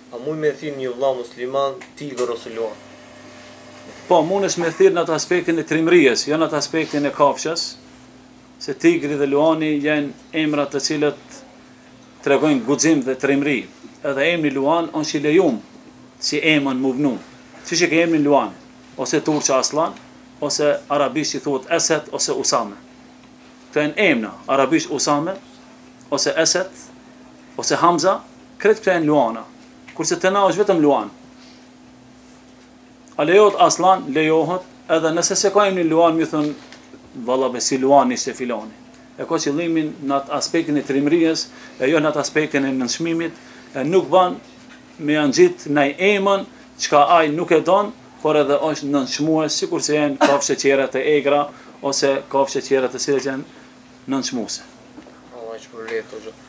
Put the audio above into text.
A mund me thirr një vëlla musliman tigër ose luan? Po, mundesh me thirr në atë aspektin e trimërisë, jo në atë aspektin e kafshës, se tigri dhe luani janë emra të cilët tregojnë guxim dhe trimëri. Edhe emri luan është i lejuar si emën muvnu. Siç e ke emrin luan, ose turqë aslan, ose arabisht i thuhet Esed ose Usame. Këto janë emra, arabisht Usame, ose Esed, ose Hamza, kretë këto janë luana. Kurse të na është vetëm luan. A lejohet aslan, lejohet, edhe nëse se ka emrin luan, mi thënë, valla me si luan ishte filani. E ka qëllimin në atë aspektin e trimërisë, e jo në atë aspektin e nënçmimit, e nuk ban me anxhit ndaj emën, çka ai nuk e don, por edhe është nënçmues, sikurse janë kafshë qera të egra ose kafshë qera të cilat janë nënçmuese. Allah i shpërblet.